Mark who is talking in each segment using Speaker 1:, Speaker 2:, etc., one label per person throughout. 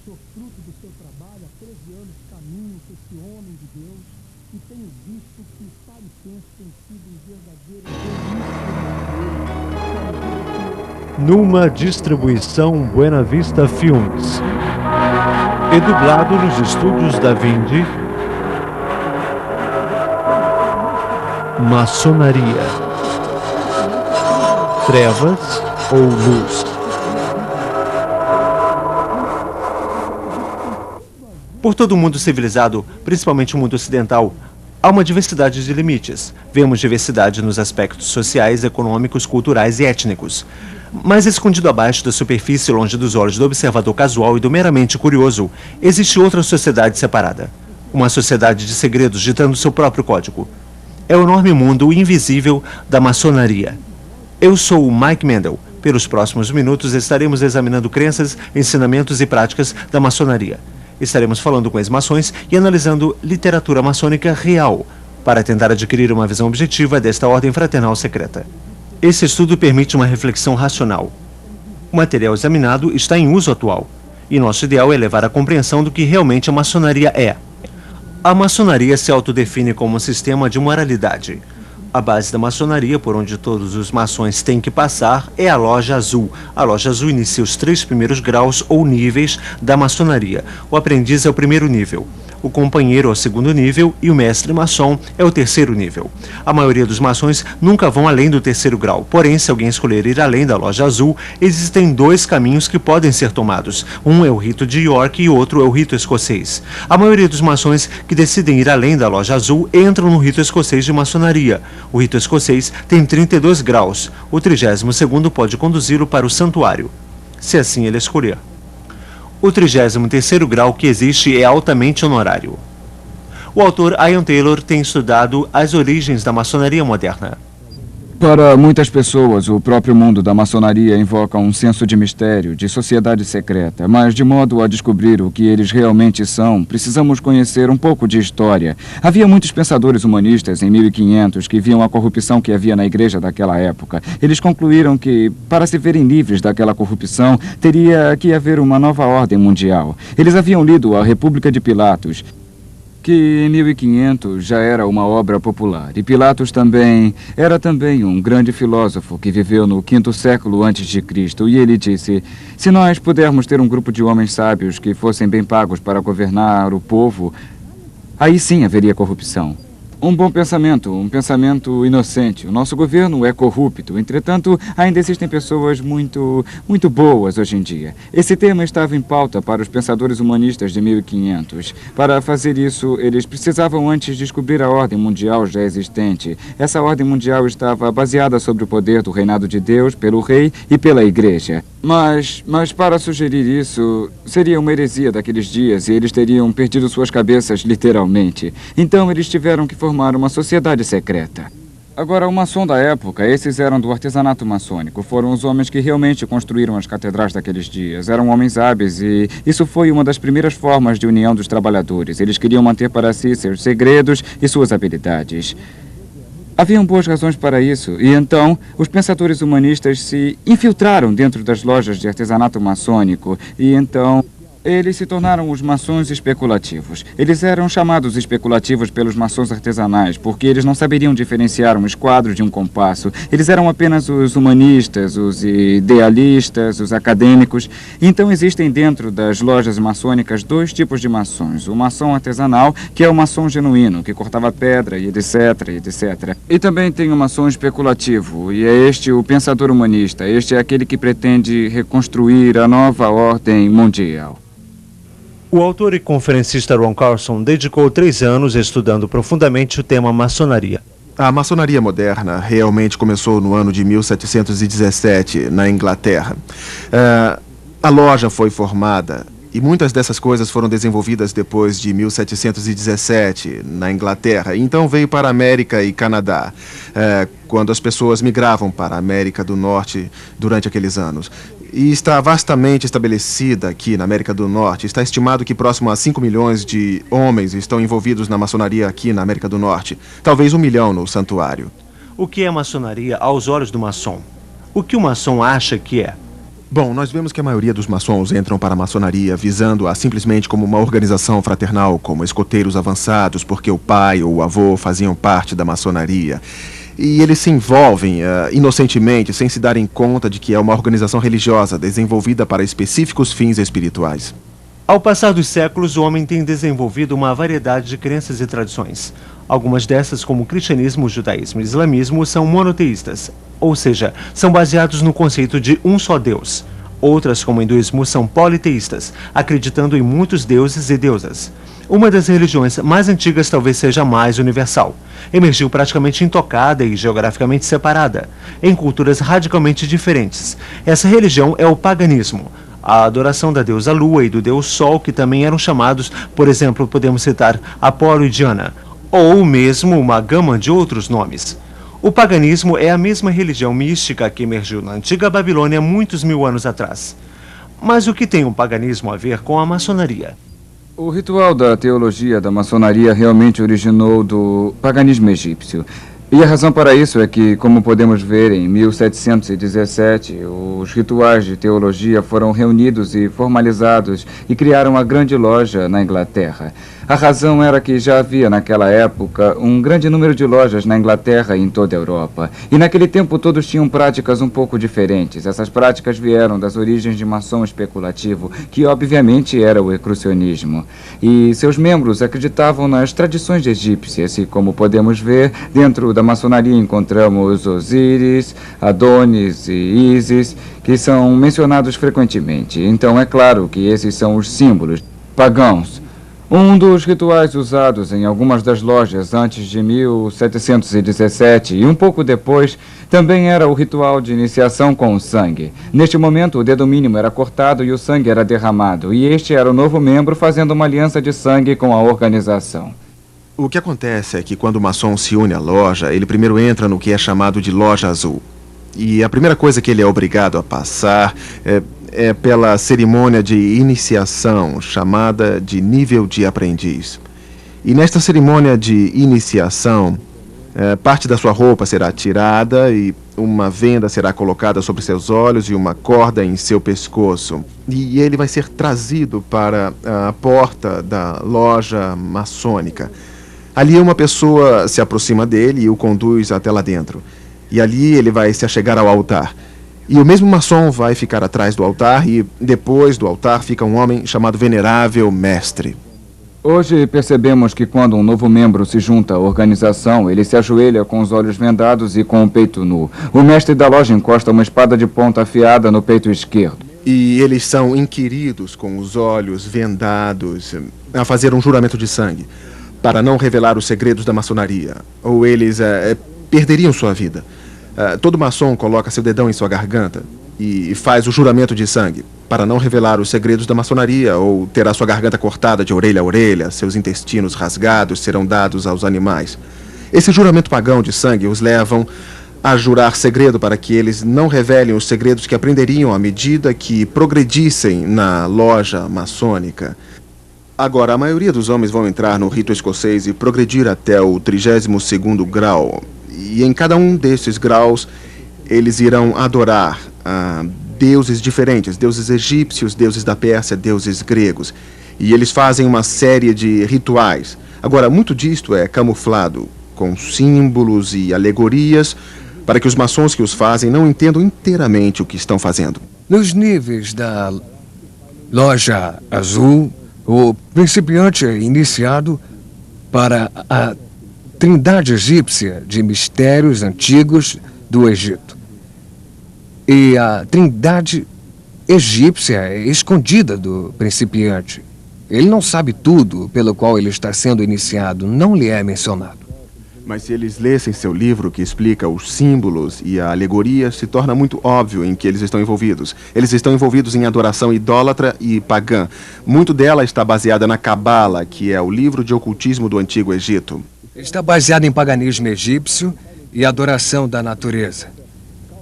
Speaker 1: sou fruto do seu trabalho. Há 13 anos caminho com esse homem de Deus e tenho visto que Sara e Penso tem sido um verdadeiro.
Speaker 2: Numa distribuição Buena Vista Filmes. E dublado nos estúdios da Vindi. Maçonaria. Trevas ou luz?
Speaker 3: Por todo o mundo civilizado, principalmente o mundo ocidental, há uma diversidade de limites. Vemos diversidade nos aspectos sociais, econômicos, culturais e étnicos. Mas escondido abaixo da superfície, longe dos olhos do observador casual e do meramente curioso, existe outra sociedade separada. Uma sociedade de segredos ditando seu próprio código. É o enorme mundo invisível da maçonaria. Eu sou o Mike Mendel. Pelos próximos minutos estaremos examinando crenças, ensinamentos e práticas da maçonaria. Estaremos falando com ex-maçons e analisando literatura maçônica real, para tentar adquirir uma visão objetiva desta ordem fraternal secreta. Esse estudo permite uma reflexão racional. O material examinado está em uso atual, e nosso ideal é levar à compreensão do que realmente a maçonaria é. A maçonaria se autodefine como um sistema de moralidade. A base da maçonaria, por onde todos os maçons têm que passar, é a Loja Azul. A Loja Azul inicia os 3 primeiros graus ou níveis da maçonaria. O aprendiz é o primeiro nível. O companheiro é o segundo nível e o mestre maçom é o terceiro nível. A maioria dos maçons nunca vão além do terceiro grau, porém, se alguém escolher ir além da Loja Azul, existem 2 caminhos que podem ser tomados. Um é o rito de York e o outro é o rito escocês. A maioria dos maçons que decidem ir além da Loja Azul entram no rito escocês de maçonaria. O rito escocês tem 32 graus. O 32º pode conduzi-lo para o santuário, se assim ele escolher. O 33º grau que existe é altamente honorário. O autor Ian Taylor tem estudado as origens da maçonaria moderna.
Speaker 4: Para muitas pessoas, o próprio mundo da maçonaria invoca um senso de mistério, de sociedade secreta, mas de modo a descobrir o que eles realmente são, precisamos conhecer um pouco de história. Havia muitos pensadores humanistas em 1500 que viam a corrupção que havia na igreja daquela época. Eles concluíram que, para se verem livres daquela corrupção, teria que haver uma nova ordem mundial. Eles haviam lido A República de Pilatos, que em 1500 já era uma obra popular. E Pilatos era também um grande filósofo que viveu no 5º século antes de Cristo. E ele disse: se nós pudermos ter um grupo de homens sábios que fossem bem pagos para governar o povo, aí sim haveria corrupção. Um bom pensamento, um pensamento inocente. O nosso governo é corrupto, entretanto, ainda existem pessoas muito boas hoje em dia. Esse tema estava em pauta para os pensadores humanistas de 1500. Para fazer isso, eles precisavam antes descobrir a ordem mundial já existente. Essa ordem mundial estava baseada sobre o poder do reinado de Deus, pelo rei e pela igreja. Mas para sugerir isso, seria uma heresia daqueles dias e eles teriam perdido suas cabeças literalmente. Então eles tiveram que formar uma sociedade secreta. Agora, o maçom da época, esses eram do artesanato maçônico. Foram os homens que realmente construíram as catedrais daqueles dias. Eram homens hábeis e isso foi uma das primeiras formas de união dos trabalhadores. Eles queriam manter para si seus segredos e suas habilidades. Haviam boas razões para isso, e então os pensadores humanistas se infiltraram dentro das lojas de artesanato maçônico, e então eles se tornaram os maçons especulativos. Eles eram chamados especulativos pelos maçons artesanais, porque eles não saberiam diferenciar um esquadro de um compasso. Eles eram apenas os humanistas, os idealistas, os acadêmicos. Então existem dentro das lojas maçônicas 2 tipos de maçons. O maçom artesanal, que é o maçom genuíno, que cortava pedra e etc, etc. E também tem o maçom especulativo, e é este o pensador humanista. Este é aquele que pretende reconstruir a nova ordem mundial.
Speaker 3: O autor e conferencista Ron Carlson dedicou 3 anos estudando profundamente o tema maçonaria.
Speaker 5: A maçonaria moderna realmente começou no ano de 1717, na Inglaterra. A loja foi formada e muitas dessas coisas foram desenvolvidas depois de 1717, na Inglaterra. Então veio para a América e Canadá, quando as pessoas migravam para a América do Norte durante aqueles anos. E está vastamente estabelecida aqui na América do Norte. Está estimado que próximo a 5 milhões de homens estão envolvidos na maçonaria aqui na América do Norte. Talvez 1 milhão no santuário.
Speaker 3: O que é maçonaria aos olhos do maçom? O que o maçom acha que é?
Speaker 5: Bom, nós vemos que a maioria dos maçons entram para a maçonaria visando-a simplesmente como uma organização fraternal, como escoteiros avançados, porque o pai ou o avô faziam parte da maçonaria. E eles se envolvem inocentemente, sem se darem conta de que é uma organização religiosa desenvolvida para específicos fins espirituais.
Speaker 3: Ao passar dos séculos, o homem tem desenvolvido uma variedade de crenças e tradições. Algumas dessas, como o cristianismo, o judaísmo e o islamismo, são monoteístas, ou seja, são baseados no conceito de um só Deus. Outras, como o hinduísmo, são politeístas, acreditando em muitos deuses e deusas. Uma das religiões mais antigas talvez seja a mais universal. Emergiu praticamente intocada e geograficamente separada, em culturas radicalmente diferentes. Essa religião é o paganismo. A adoração da deusa Lua e do deus Sol, que também eram chamados, por exemplo, podemos citar Apolo e Diana, ou mesmo uma gama de outros nomes. O paganismo é a mesma religião mística que emergiu na antiga Babilônia muitos mil anos atrás. Mas o que tem o paganismo a ver com a maçonaria?
Speaker 4: O ritual da teologia da maçonaria realmente originou do paganismo egípcio. E a razão para isso é que, como podemos ver, em 1717, os rituais de teologia foram reunidos e formalizados e criaram uma grande loja na Inglaterra. A razão era que já havia, naquela época, um grande número de lojas na Inglaterra e em toda a Europa. E naquele tempo todos tinham práticas um pouco diferentes. Essas práticas vieram das origens de maçom especulativo, que obviamente era o ecrucionismo. E seus membros acreditavam nas tradições egípcias e, como podemos ver, dentro da maçonaria encontramos Osíris, Adonis e Ísis, que são mencionados frequentemente. Então é claro que esses são os símbolos pagãos. Um dos rituais usados em algumas das lojas antes de 1717 e um pouco depois também era o ritual de iniciação com o sangue. Neste momento, o dedo mínimo era cortado e o sangue era derramado, e este era o novo membro fazendo uma aliança de sangue com a organização.
Speaker 5: O que acontece é que quando o maçom se une à loja, ele primeiro entra no que é chamado de loja azul. E a primeira coisa que ele é obrigado a passar é pela cerimônia de iniciação, chamada de nível de aprendiz. E nesta cerimônia de iniciação, parte da sua roupa será tirada e uma venda será colocada sobre seus olhos e uma corda em seu pescoço. E ele vai ser trazido para a porta da loja maçônica. Ali uma pessoa se aproxima dele e o conduz até lá dentro. E ali ele vai se achegar ao altar. E o mesmo maçom vai ficar atrás do altar e depois do altar fica um homem chamado Venerável Mestre.
Speaker 4: Hoje percebemos que quando um novo membro se junta à organização, ele se ajoelha com os olhos vendados e com o peito nu. O mestre da loja encosta uma espada de ponta afiada no peito esquerdo.
Speaker 5: E eles são inquiridos com os olhos vendados a fazer um juramento de sangue para não revelar os segredos da maçonaria, ou eles perderiam sua vida. Todo maçom coloca seu dedão em sua garganta e faz o juramento de sangue para não revelar os segredos da maçonaria ou terá sua garganta cortada de orelha a orelha, seus intestinos rasgados serão dados aos animais. Esse juramento pagão de sangue os levam a jurar segredo para que eles não revelem os segredos que aprenderiam à medida que progredissem na loja maçônica. Agora, a maioria dos homens vão entrar no rito escocês e progredir até o 32º grau. E em cada um desses graus, eles irão adorar deuses diferentes, deuses egípcios, deuses da Pérsia, deuses gregos. E eles fazem uma série de rituais. Agora, muito disto é camuflado com símbolos e alegorias para que os maçons que os fazem não entendam inteiramente o que estão fazendo.
Speaker 6: Nos níveis da loja azul, o principiante é iniciado para a trindade egípcia de mistérios antigos do Egito. E a trindade egípcia é escondida do principiante. Ele não sabe tudo pelo qual ele está sendo iniciado, não lhe é mencionado.
Speaker 5: Mas se eles lessem seu livro que explica os símbolos e a alegoria, se torna muito óbvio em que eles estão envolvidos. Eles estão envolvidos em adoração idólatra e pagã. Muito dela está baseada na Cabala, que é o livro de ocultismo do Antigo Egito.
Speaker 6: Está baseado em paganismo egípcio e adoração da natureza.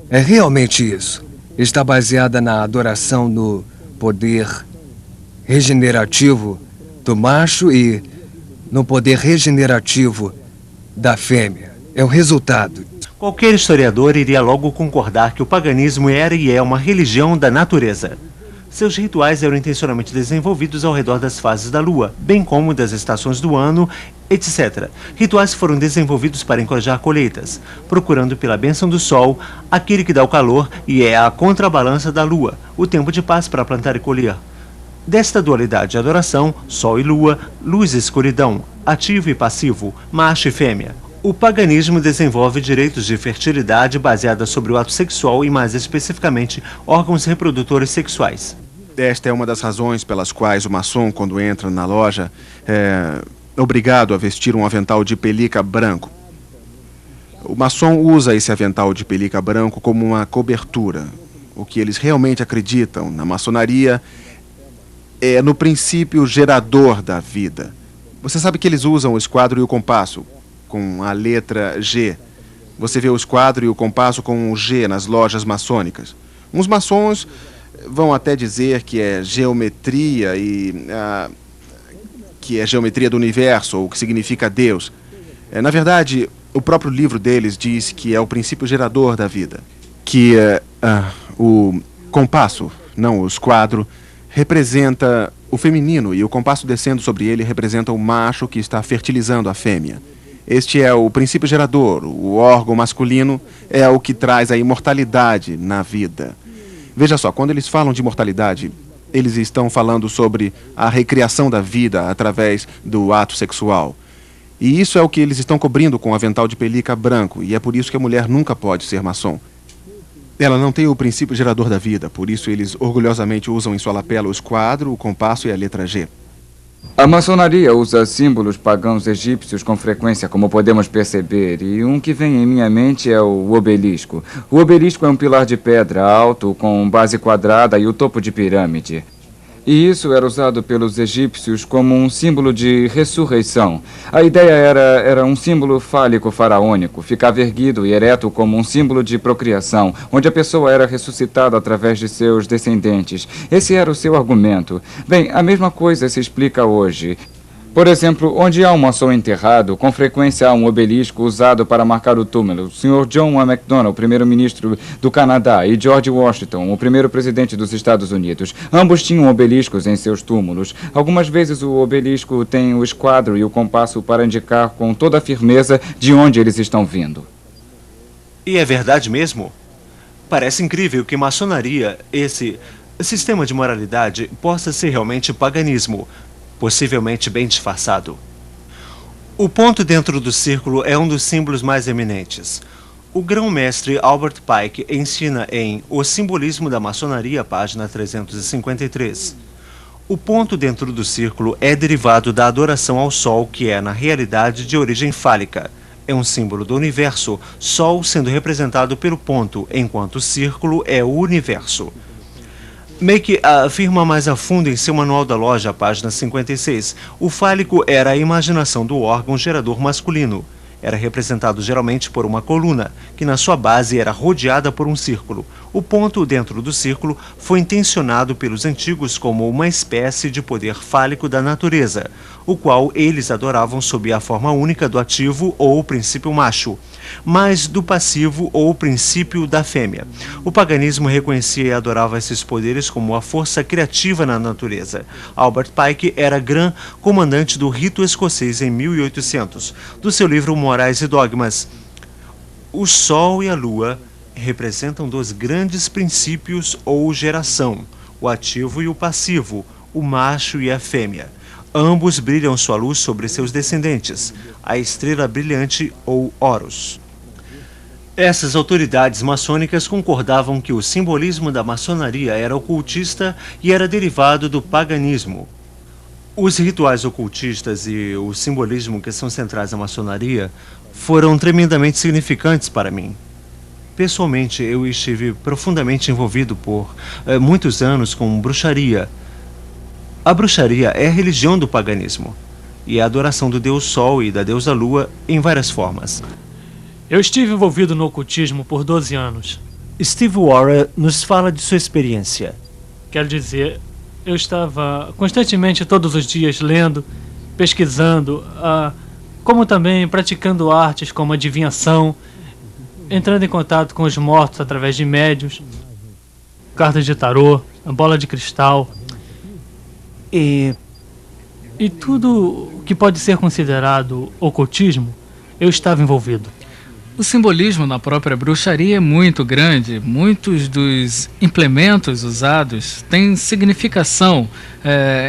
Speaker 6: É realmente isso. Está baseada na adoração no poder regenerativo do macho e no poder regenerativo da fêmea. É o resultado.
Speaker 3: Qualquer historiador iria logo concordar que o paganismo era e é uma religião da natureza. Seus rituais eram intencionalmente desenvolvidos ao redor das fases da lua, bem como das estações do ano, etc. Rituais foram desenvolvidos para encorajar colheitas, procurando pela bênção do sol, aquele que dá o calor e é a contrabalança da lua, o tempo de paz para plantar e colher. Desta dualidade de adoração, sol e lua, luz e escuridão, ativo e passivo, macho e fêmea, o paganismo desenvolve direitos de fertilidade baseada sobre o ato sexual e, mais especificamente, órgãos reprodutores sexuais.
Speaker 5: Esta é uma das razões pelas quais o maçom, quando entra na loja, é obrigado a vestir um avental de pelica branco. O maçom usa esse avental de pelica branco como uma cobertura. O que eles realmente acreditam na maçonaria é no princípio gerador da vida. Você sabe que eles usam o esquadro e o compasso com a letra G. Você vê o esquadro e o compasso com o G nas lojas maçônicas. Uns maçons vão até dizer que é geometria que é geometria do universo, ou que significa Deus. Na verdade, o próprio livro deles diz que é o princípio gerador da vida. Que o compasso, não o esquadro, representa o feminino e o compasso descendo sobre ele representa o macho que está fertilizando a fêmea. Este é o princípio gerador, o órgão masculino é o que traz a imortalidade na vida. Veja só, quando eles falam de imortalidade, eles estão falando sobre a recriação da vida através do ato sexual. E isso é o que eles estão cobrindo com o avental de pelica branco, e é por isso que a mulher nunca pode ser maçom. Ela não tem o princípio gerador da vida, por isso eles orgulhosamente usam em sua lapela o esquadro, o compasso e a letra G.
Speaker 4: A maçonaria usa símbolos pagãos egípcios com frequência, como podemos perceber, e um que vem em minha mente é o obelisco. O obelisco é um pilar de pedra alto, com base quadrada e o topo de pirâmide. E isso era usado pelos egípcios como um símbolo de ressurreição. A ideia era um símbolo fálico faraônico, ficava erguido e ereto como um símbolo de procriação, onde a pessoa era ressuscitada através de seus descendentes. Esse era o seu argumento. Bem, a mesma coisa se explica hoje. Por exemplo, onde há um maçom enterrado, com frequência há um obelisco usado para marcar o túmulo. O Sr. John A. MacDonald, primeiro-ministro do Canadá, e George Washington, o primeiro presidente dos Estados Unidos. Ambos tinham obeliscos em seus túmulos. Algumas vezes o obelisco tem o esquadro e o compasso para indicar com toda a firmeza de onde eles estão vindo.
Speaker 3: E é verdade mesmo? Parece incrível que maçonaria, esse sistema de moralidade, possa ser realmente paganismo, possivelmente bem disfarçado. O ponto dentro do círculo é um dos símbolos mais eminentes. O grão-mestre Albert Pike ensina em O Simbolismo da Maçonaria, página 353. O ponto dentro do círculo é derivado da adoração ao Sol, que é, na realidade, de origem fálica. É um símbolo do universo, Sol sendo representado pelo ponto, enquanto o círculo é o universo. Make afirma mais a fundo em seu manual da loja, página 56. O fálico era a imaginação do órgão gerador masculino. Era representado geralmente por uma coluna, que na sua base era rodeada por um círculo. O ponto dentro do círculo foi intencionado pelos antigos como uma espécie de poder fálico da natureza, o qual eles adoravam sob a forma única do ativo ou princípio macho, mas do passivo ou princípio da fêmea. O paganismo reconhecia e adorava esses poderes como a força criativa na natureza. Albert Pike era Gran Comandante do rito escocês em 1800. Do seu livro Morais e Dogmas, o Sol e a Lua representam dois grandes princípios ou geração, o ativo e o passivo, o macho e a fêmea. Ambos brilham sua luz sobre seus descendentes, a estrela brilhante ou Horus. Essas autoridades maçônicas concordavam que o simbolismo da maçonaria era ocultista e era derivado do paganismo. Os rituais ocultistas e o simbolismo que são centrais na maçonaria foram tremendamente significantes para mim. Pessoalmente, eu estive profundamente envolvido por muitos anos com bruxaria. A bruxaria é a religião do paganismo e é a adoração do deus Sol e da deusa Lua em várias formas.
Speaker 7: Eu estive envolvido no ocultismo por 12 anos.
Speaker 3: Steve Warren nos fala de sua experiência.
Speaker 7: Quero dizer, eu estava constantemente todos os dias lendo, pesquisando, como também praticando artes como adivinhação entrando em contato com os mortos através de médiuns, cartas de tarô, a bola de cristal e tudo que pode ser considerado ocultismo, eu estava envolvido.
Speaker 8: O simbolismo na própria bruxaria é muito grande. Muitos dos implementos usados têm significação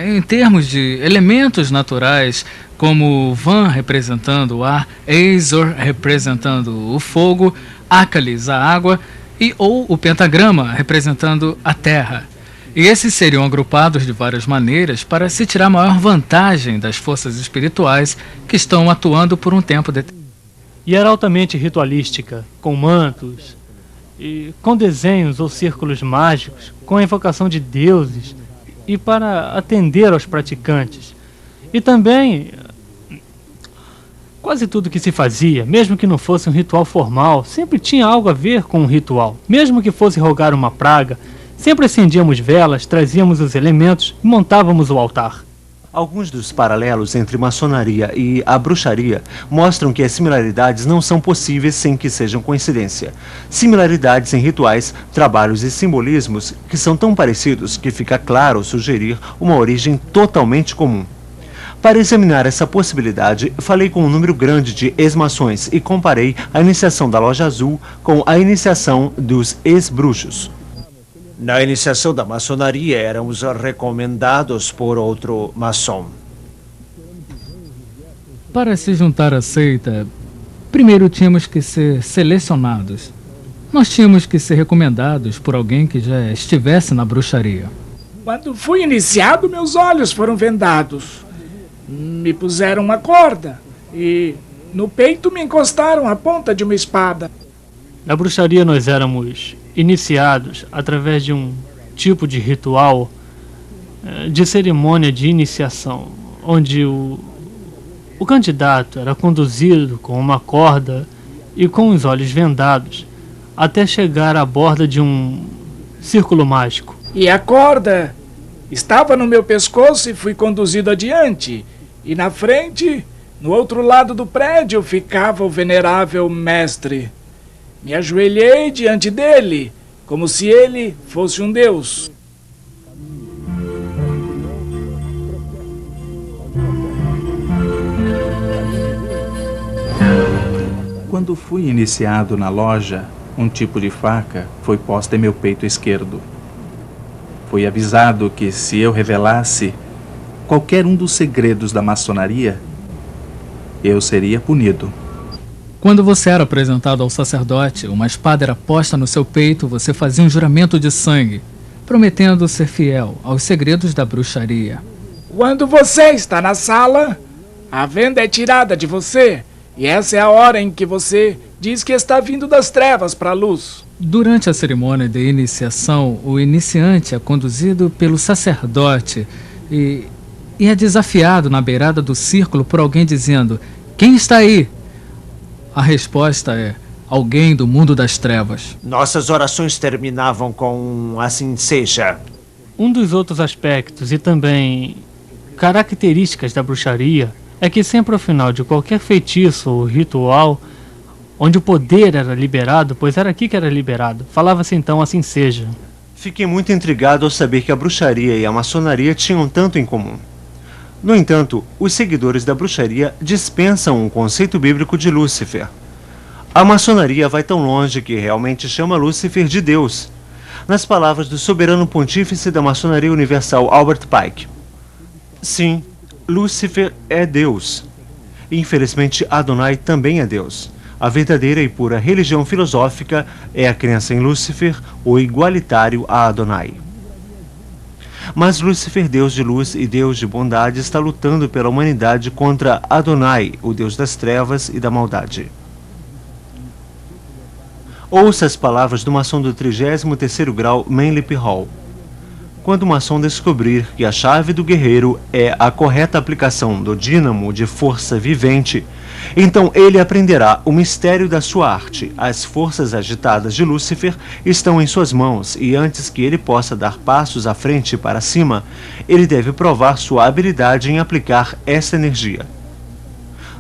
Speaker 8: em termos de elementos naturais, como Van representando o ar, Azor representando o fogo, Akalis a água ou o pentagrama representando a terra. E esses seriam agrupados de várias maneiras para se tirar maior vantagem das forças espirituais que estão atuando por um tempo determinado.
Speaker 7: E era altamente ritualística, com mantos, e com desenhos ou círculos mágicos, com a invocação de deuses, e para atender aos praticantes. E também, quase tudo que se fazia, mesmo que não fosse um ritual formal, sempre tinha algo a ver com um ritual. Mesmo que fosse rogar uma praga, sempre acendíamos velas, trazíamos os elementos e montávamos o altar.
Speaker 3: Alguns dos paralelos entre maçonaria e a bruxaria mostram que as similaridades não são possíveis sem que sejam coincidência. Similaridades em rituais, trabalhos e simbolismos que são tão parecidos que fica claro sugerir uma origem totalmente comum. Para examinar essa possibilidade, falei com um número grande de ex-maçons e comparei a iniciação da Loja Azul com a iniciação dos ex-bruxos.
Speaker 2: Na iniciação da maçonaria éramos recomendados por outro maçom.
Speaker 8: Para se juntar à seita, primeiro tínhamos que ser selecionados. Nós tínhamos que ser recomendados por alguém que já estivesse na bruxaria.
Speaker 9: Quando fui iniciado, meus olhos foram vendados. Me puseram uma corda e no peito me encostaram a ponta de uma espada.
Speaker 7: Na bruxaria nós éramos iniciados através de um tipo de ritual, de cerimônia de iniciação, onde o candidato era conduzido com uma corda e com os olhos vendados até chegar à borda de um círculo mágico.
Speaker 9: E a corda estava no meu pescoço e fui conduzido adiante. E na frente, no outro lado do prédio, ficava o venerável mestre. Me ajoelhei diante dele, como se ele fosse um deus.
Speaker 10: Quando fui iniciado na loja, um tipo de faca foi posta em meu peito esquerdo. Fui avisado que se eu revelasse qualquer um dos segredos da maçonaria, eu seria punido.
Speaker 8: Quando você era apresentado ao sacerdote, uma espada era posta no seu peito, você fazia um juramento de sangue, prometendo ser fiel aos segredos da bruxaria.
Speaker 9: Quando você está na sala, a venda é tirada de você, e essa é a hora em que você diz que está vindo das trevas para a luz.
Speaker 8: Durante a cerimônia de iniciação, o iniciante é conduzido pelo sacerdote e é desafiado na beirada do círculo por alguém dizendo: "Quem está aí?" A resposta é: alguém do mundo das trevas.
Speaker 2: Nossas orações terminavam com "assim seja".
Speaker 7: Um dos outros aspectos e também características da bruxaria é que sempre ao final de qualquer feitiço ou ritual, onde o poder era liberado, pois era aqui que era liberado, falava-se então "assim seja".
Speaker 3: Fiquei muito intrigado ao saber que a bruxaria e a maçonaria tinham tanto em comum. No entanto, os seguidores da bruxaria dispensam o conceito bíblico de Lúcifer. A maçonaria vai tão longe que realmente chama Lúcifer de Deus. Nas palavras do soberano pontífice da maçonaria universal, Albert Pike. Sim, Lúcifer é Deus. Infelizmente, Adonai também é Deus. A verdadeira e pura religião filosófica é a crença em Lúcifer, o igualitário a Adonai. Mas Lúcifer, Deus de luz e Deus de bondade, está lutando pela humanidade contra Adonai, o Deus das trevas e da maldade. Ouça as palavras do maçom do 33º grau Manlip Hall. Quando o maçom descobrir que a chave do guerreiro é a correta aplicação do dínamo de força vivente, então ele aprenderá o mistério da sua arte. As forças agitadas de Lúcifer estão em suas mãos e antes que ele possa dar passos à frente e para cima, ele deve provar sua habilidade em aplicar essa energia.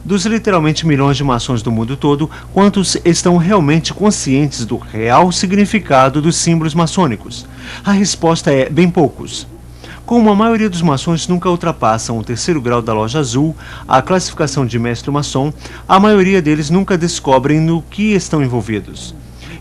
Speaker 3: Dos literalmente milhões de maçons do mundo todo, quantos estão realmente conscientes do real significado dos símbolos maçônicos? A resposta é bem poucos. Como a maioria dos maçons nunca ultrapassam o 3º grau da loja azul, a classificação de mestre maçom, a maioria deles nunca descobrem no que estão envolvidos.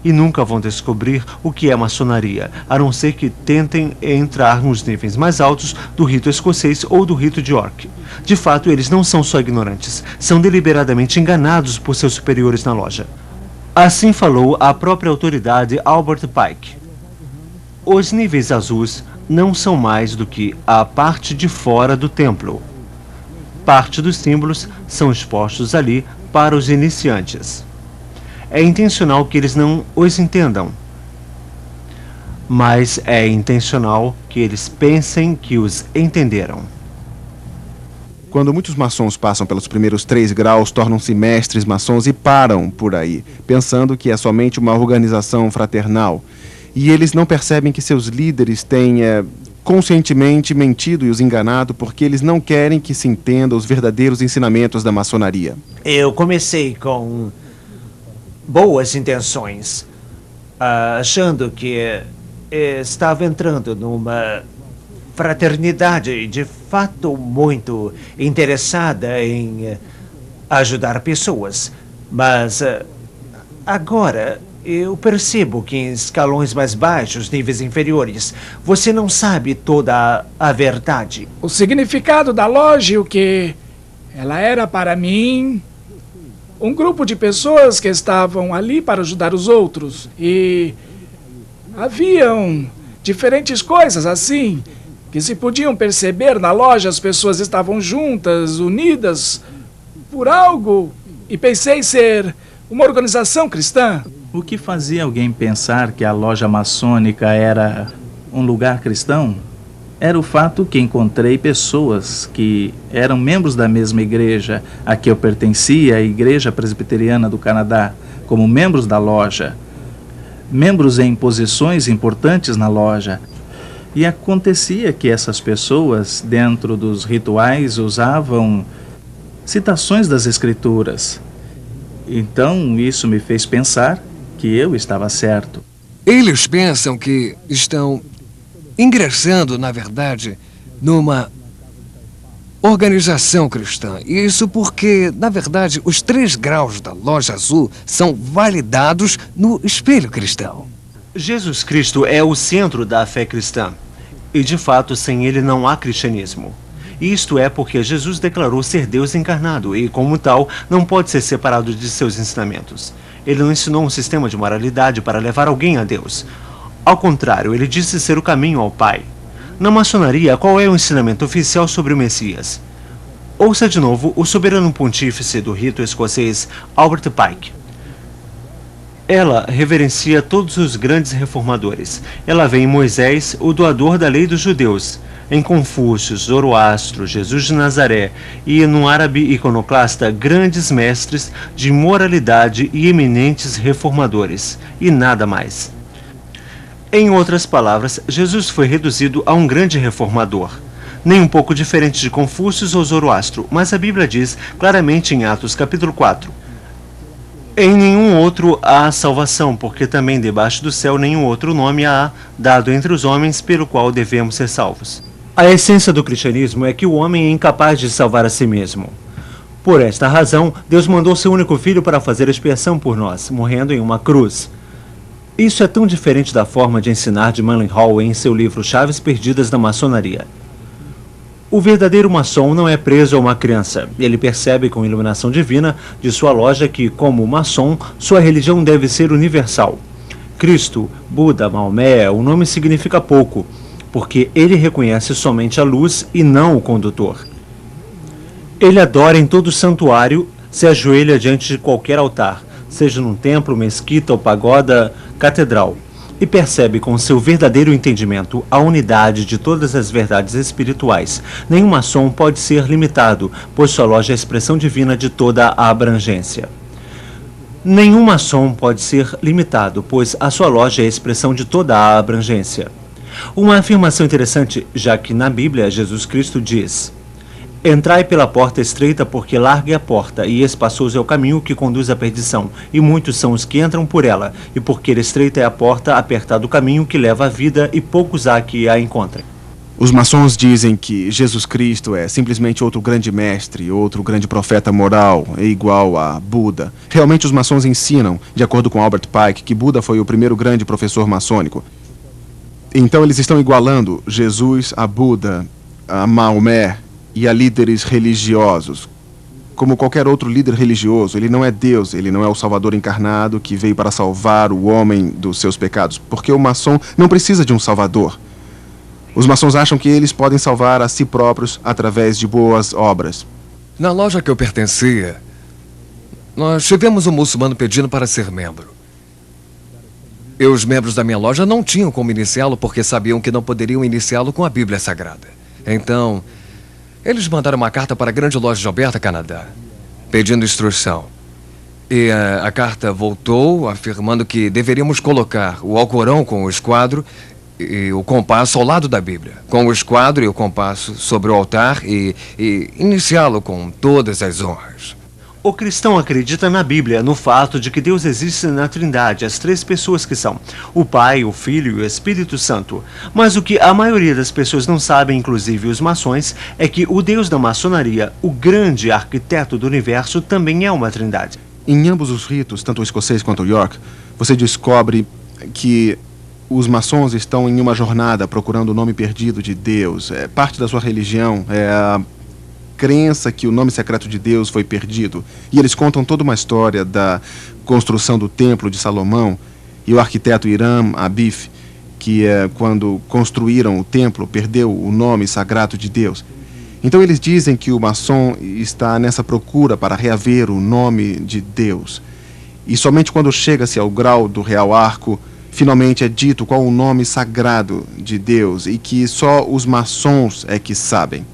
Speaker 3: E nunca vão descobrir o que é maçonaria, a não ser que tentem entrar nos níveis mais altos do rito escocês ou do rito de York. De fato, eles não são só ignorantes, são deliberadamente enganados por seus superiores na loja. Assim falou a própria autoridade Albert Pike. Os níveis azuis não são mais do que a parte de fora do templo. Parte dos símbolos são expostos ali para os iniciantes. É intencional que eles não os entendam, mas é intencional que eles pensem que os entenderam.
Speaker 5: Quando muitos maçons passam pelos primeiros 3 graus, tornam-se mestres maçons e param por aí, pensando que é somente uma organização fraternal. E eles não percebem que seus líderes têm conscientemente mentido e os enganado porque eles não querem que se entenda os verdadeiros ensinamentos da maçonaria.
Speaker 11: Eu comecei com boas intenções, achando que estava entrando numa fraternidade de fato muito interessada em ajudar pessoas. Mas agora eu percebo que em escalões mais baixos, níveis inferiores, você não sabe toda a verdade.
Speaker 9: O significado da loja, o que ela era para mim, um grupo de pessoas que estavam ali para ajudar os outros. E haviam diferentes coisas assim, que se podiam perceber na loja. As pessoas estavam juntas, unidas por algo, e pensei ser uma organização cristã.
Speaker 10: O que fazia alguém pensar que a loja maçônica era um lugar cristão? Era o fato que encontrei pessoas que eram membros da mesma igreja a que eu pertencia, a Igreja Presbiteriana do Canadá, como membros da loja, membros em posições importantes na loja. E acontecia que essas pessoas, dentro dos rituais, usavam citações das Escrituras. Então, isso me fez pensar que eu estava certo.
Speaker 6: Eles pensam que estão ingressando, na verdade, numa organização cristã. Isso porque, na verdade, os 3 graus da loja azul são validados no espelho cristão.
Speaker 3: Jesus Cristo é o centro da fé cristã. E, de fato, sem ele não há cristianismo. Isto é porque Jesus declarou ser Deus encarnado e, como tal, não pode ser separado de seus ensinamentos. Ele não ensinou um sistema de moralidade para levar alguém a Deus. Ao contrário, ele disse ser o caminho ao Pai. Na maçonaria, qual é o ensinamento oficial sobre o Messias? Ouça de novo o soberano pontífice do rito escocês, Albert Pike. Ela reverencia todos os grandes reformadores. Ela vê em Moisés, o doador da lei dos judeus, em Confúcio, Zoroastro, Jesus de Nazaré e no árabe iconoclasta grandes mestres de moralidade e eminentes reformadores, e nada mais. Em outras palavras, Jesus foi reduzido a um grande reformador. Nem um pouco diferente de Confúcio ou Zoroastro, mas a Bíblia diz claramente em Atos capítulo 4: em nenhum outro há salvação, porque também debaixo do céu nenhum outro nome há dado entre os homens pelo qual devemos ser salvos. A essência do cristianismo é que o homem é incapaz de salvar a si mesmo. Por esta razão, Deus mandou seu único filho para fazer expiação por nós, morrendo em uma cruz. Isso é tão diferente da forma de ensinar de Mendenhall em seu livro Chaves Perdidas da Maçonaria. O verdadeiro maçom não é preso a uma crença. Ele percebe com iluminação divina de sua loja que, como maçom, sua religião deve ser universal. Cristo, Buda, Maomé, o nome significa pouco, porque ele reconhece somente a luz e não o condutor. Ele adora em todo santuário, se ajoelha diante de qualquer altar, seja num templo, mesquita ou pagoda, catedral, e percebe com seu verdadeiro entendimento a unidade de todas as verdades espirituais. Nenhum maçom pode ser limitado, pois sua loja é a expressão divina de toda a abrangência. Nenhum maçom pode ser limitado, pois a sua loja é a expressão de toda a abrangência. Uma afirmação interessante, já que na Bíblia Jesus Cristo diz: Entrai pela porta estreita, porque larga é a porta, e espaçoso é o caminho que conduz à perdição, e muitos são os que entram por ela, e porque estreita é a porta, apertado o caminho que leva à vida, e poucos há que a encontrem.
Speaker 5: Os maçons dizem que Jesus Cristo é simplesmente outro grande mestre, outro grande profeta moral, é igual a Buda. Realmente os maçons ensinam, de acordo com Albert Pike, que Buda foi o primeiro grande professor maçônico. Então eles estão igualando Jesus a Buda, a Maomé e a líderes religiosos. Como qualquer outro líder religioso, ele não é Deus, ele não é o Salvador encarnado que veio para salvar o homem dos seus pecados, porque o maçom não precisa de um Salvador. Os maçons acham que eles podem salvar a si próprios através de boas obras.
Speaker 6: Na loja que eu pertencia, nós tivemos um muçulmano pedindo para ser membro. E os membros da minha loja não tinham como iniciá-lo porque sabiam que não poderiam iniciá-lo com a Bíblia Sagrada. Então, eles mandaram uma carta para a grande loja de Alberta, Canadá, pedindo instrução. E a carta voltou afirmando que deveríamos colocar o Alcorão com o esquadro e o compasso ao lado da Bíblia, com o esquadro e o compasso sobre o altar e iniciá-lo com todas as honras.
Speaker 3: O cristão acredita na Bíblia, no fato de que Deus existe na Trindade, as três pessoas que são o Pai, o Filho e o Espírito Santo. Mas o que a maioria das pessoas não sabem, inclusive os maçons, é que o Deus da maçonaria, o grande arquiteto do universo, também é uma trindade.
Speaker 5: Em ambos os ritos, tanto o escocês quanto o York, você descobre que os maçons estão em uma jornada procurando o nome perdido de Deus. Parte da sua religião é a crença que o nome secreto de Deus foi perdido. E eles contam toda uma história da construção do Templo de Salomão e o arquiteto Hiram Abif, que quando construíram o templo, perdeu o nome sagrado de Deus. Então eles dizem que o maçom está nessa procura para reaver o nome de Deus. E somente quando chega-se ao grau do Real Arco, finalmente é dito qual o nome sagrado de Deus e que só os maçons é que sabem.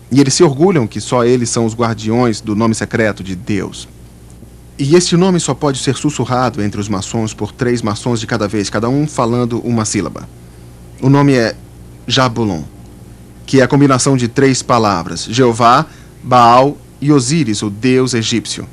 Speaker 5: E eles se orgulham que só eles são os guardiões do nome secreto de Deus. E este nome só pode ser sussurrado entre os maçons por 3 maçons de cada vez, cada um falando uma sílaba. O nome é Jabulon, que é a combinação de 3 palavras: Jeová, Baal e Osíris, o deus egípcio.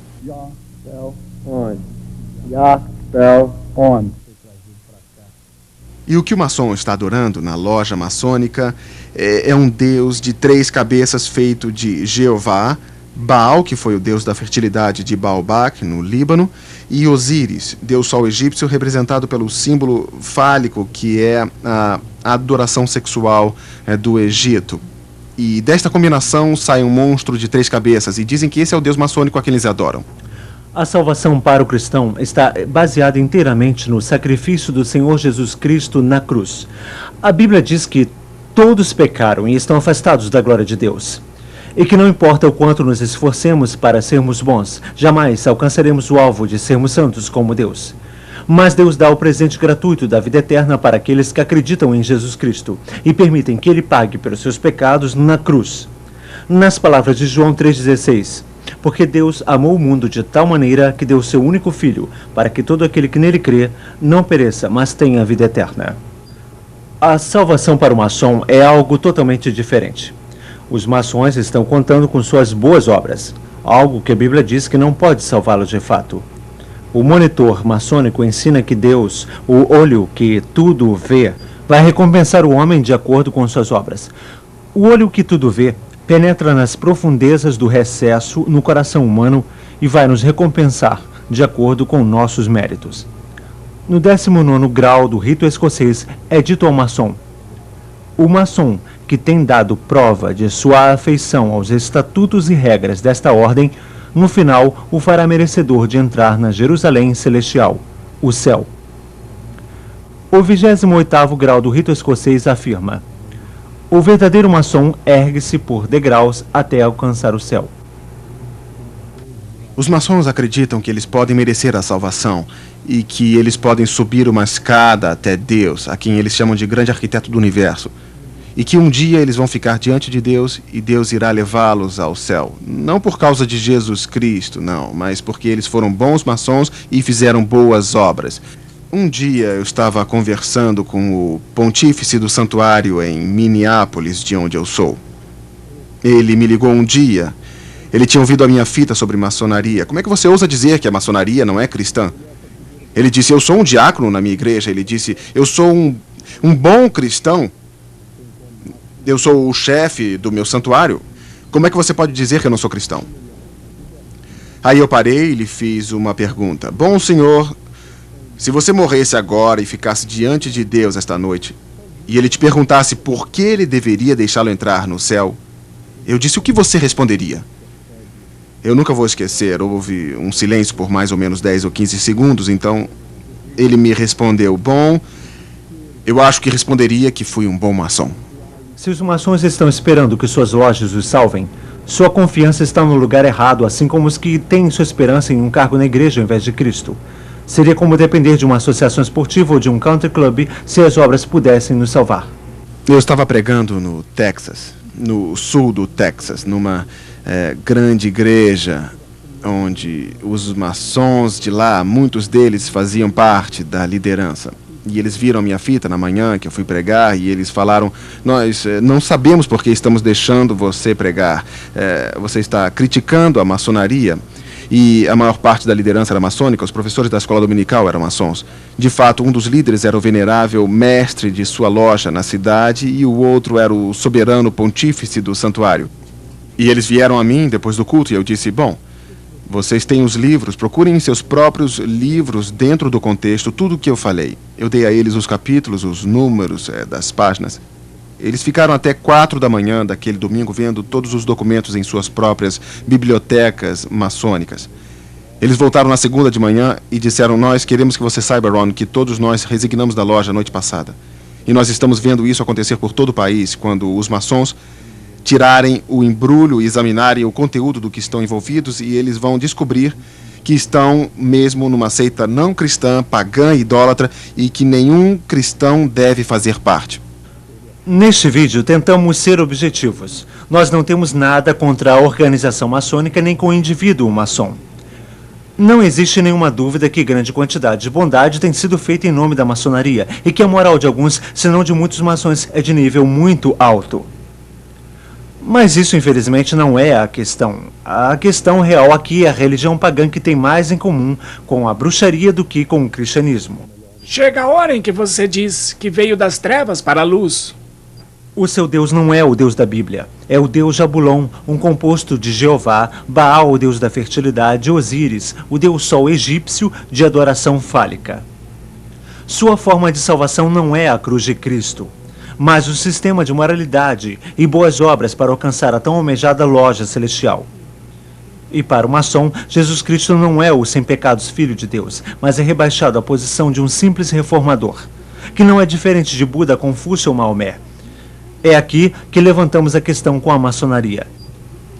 Speaker 5: E o que o maçom está adorando na loja maçônica é um deus de 3 cabeças feito de Jeová, Baal, que foi o deus da fertilidade de Baalbac, no Líbano, e Osíris, deus sol egípcio, representado pelo símbolo fálico, que é a adoração sexual do Egito. E desta combinação sai um monstro de 3 cabeças, e dizem que esse é o deus maçônico a quem eles adoram.
Speaker 3: A salvação para o cristão está baseada inteiramente no sacrifício do Senhor Jesus Cristo na cruz. A Bíblia diz que todos pecaram e estão afastados da glória de Deus. E que não importa o quanto nos esforcemos para sermos bons, jamais alcançaremos o alvo de sermos santos como Deus. Mas Deus dá o presente gratuito da vida eterna para aqueles que acreditam em Jesus Cristo e permitem que Ele pague pelos seus pecados na cruz. Nas palavras de João 3,16... Porque Deus amou o mundo de tal maneira que deu seu único Filho, para que todo aquele que nele crê não pereça, mas tenha a vida eterna. A salvação para o maçom é algo totalmente diferente. Os maçons estão contando com suas boas obras, algo que a Bíblia diz que não pode salvá-los de fato. O monitor maçônico ensina que Deus, o olho que tudo vê, vai recompensar o homem de acordo com suas obras. O olho que tudo vê penetra nas profundezas do recesso no coração humano e vai nos recompensar de acordo com nossos méritos. No 19º grau do rito escocês é dito ao maçom: o maçom que tem dado prova de sua afeição aos estatutos e regras desta ordem, no final o fará merecedor de entrar na Jerusalém celestial, o céu. O 28º grau do rito escocês afirma: o verdadeiro maçom ergue-se por degraus até alcançar o céu.
Speaker 5: Os maçons acreditam que eles podem merecer a salvação e que eles podem subir uma escada até Deus, a quem eles chamam de grande arquiteto do universo, e que um dia eles vão ficar diante de Deus e Deus irá levá-los ao céu. Não por causa de Jesus Cristo, não, mas porque eles foram bons maçons e fizeram boas obras. Um dia eu estava conversando com o pontífice do santuário em Minneapolis, de onde eu sou. Ele me ligou um dia. Ele tinha ouvido a minha fita sobre maçonaria. Como é que você ousa dizer que a maçonaria não é cristã? Ele disse, eu sou um diácono na minha igreja. Ele disse, eu sou um bom cristão. Eu sou o chefe do meu santuário. Como é que você pode dizer que eu não sou cristão? Aí eu parei e lhe fiz uma pergunta. Bom, senhor, se você morresse agora e ficasse diante de Deus esta noite, e ele te perguntasse por que ele deveria deixá-lo entrar no céu, eu disse, o que você responderia? Eu nunca vou esquecer, houve um silêncio por mais ou menos 10 ou 15 segundos, então ele me respondeu, bom, eu acho que responderia que fui um bom maçom.
Speaker 3: Se os maçons estão esperando que suas lojas os salvem, sua confiança está no lugar errado, assim como os que têm sua esperança em um cargo na igreja ao invés de Cristo. Seria como depender de uma associação esportiva ou de um country club se as obras pudessem nos salvar.
Speaker 5: Eu estava pregando no Texas, no sul do Texas, numa grande igreja, onde os maçons de lá, muitos deles faziam parte da liderança. E eles viram a minha fita na manhã que eu fui pregar e eles falaram, nós não sabemos por que estamos deixando você pregar. Você está criticando a maçonaria. E a maior parte da liderança era maçônica, os professores da escola dominical eram maçons. De fato, um dos líderes era o venerável mestre de sua loja na cidade e o outro era o soberano pontífice do santuário. E eles vieram a mim depois do culto e eu disse, bom, vocês têm os livros, procurem em seus próprios livros dentro do contexto tudo o que eu falei. Eu dei a eles os capítulos, os números das páginas. Eles ficaram até 4 da manhã daquele domingo vendo todos os documentos em suas próprias bibliotecas maçônicas. Eles voltaram na segunda de manhã e disseram, nós queremos que você saiba, Ron, que todos nós resignamos da loja a noite passada. E nós estamos vendo isso acontecer por todo o país, quando os maçons tirarem o embrulho e examinarem o conteúdo do que estão envolvidos e eles vão descobrir que estão mesmo numa seita não cristã, pagã e idólatra e que nenhum cristão deve fazer parte.
Speaker 3: Neste vídeo, tentamos ser objetivos. Nós não temos nada contra a organização maçônica nem com o indivíduo maçom. Não existe nenhuma dúvida que grande quantidade de bondade tem sido feita em nome da maçonaria e que a moral de alguns, se não de muitos maçons, é de nível muito alto. Mas isso, infelizmente, não é a questão. A questão real aqui é a religião pagã que tem mais em comum com a bruxaria do que com o cristianismo.
Speaker 9: Chega a hora em que você diz que veio das trevas para a luz.
Speaker 3: O seu Deus não é o Deus da Bíblia. É o Deus Jabulon, um composto de Jeová, Baal, o Deus da fertilidade, Osíris, o Deus Sol egípcio de adoração fálica. Sua forma de salvação não é a cruz de Cristo, mas o sistema de moralidade e boas obras para alcançar a tão almejada loja celestial. E para o maçom, Jesus Cristo não é o sem pecados Filho de Deus, mas é rebaixado à posição de um simples reformador, que não é diferente de Buda, Confúcio ou Maomé. É aqui que levantamos a questão com a maçonaria.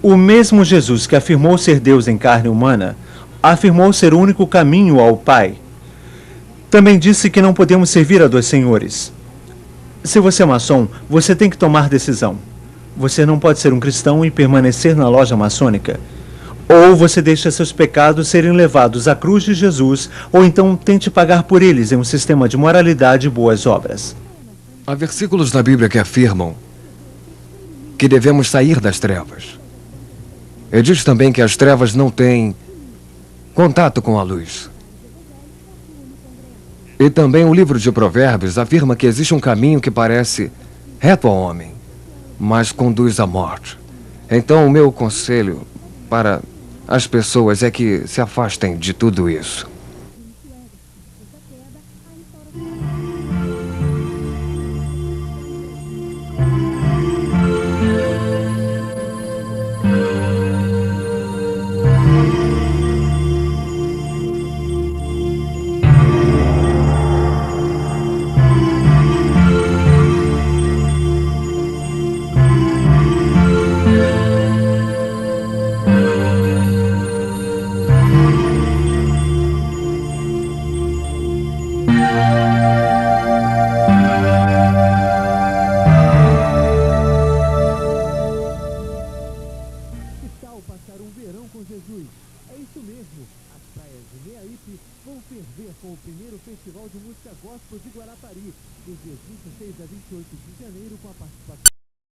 Speaker 3: O mesmo Jesus que afirmou ser Deus em carne humana, afirmou ser o único caminho ao Pai. Também disse que não podemos servir a dois senhores. Se você é maçom, você tem que tomar decisão. Você não pode ser um cristão e permanecer na loja maçônica. Ou você deixa seus pecados serem levados à cruz de Jesus, ou então tente pagar por eles em um sistema de moralidade e boas obras.
Speaker 6: Há versículos na Bíblia que afirmam que devemos sair das trevas. E diz também que as trevas não têm contato com a luz. E também o livro de Provérbios afirma que existe um caminho que parece reto ao homem, mas conduz à morte. Então o meu conselho para as pessoas é que se afastem de tudo isso.
Speaker 1: vão ferver com o primeiro Festival de Música Gospel de Guarapari, dos dias 26 a 28 de janeiro, com a participação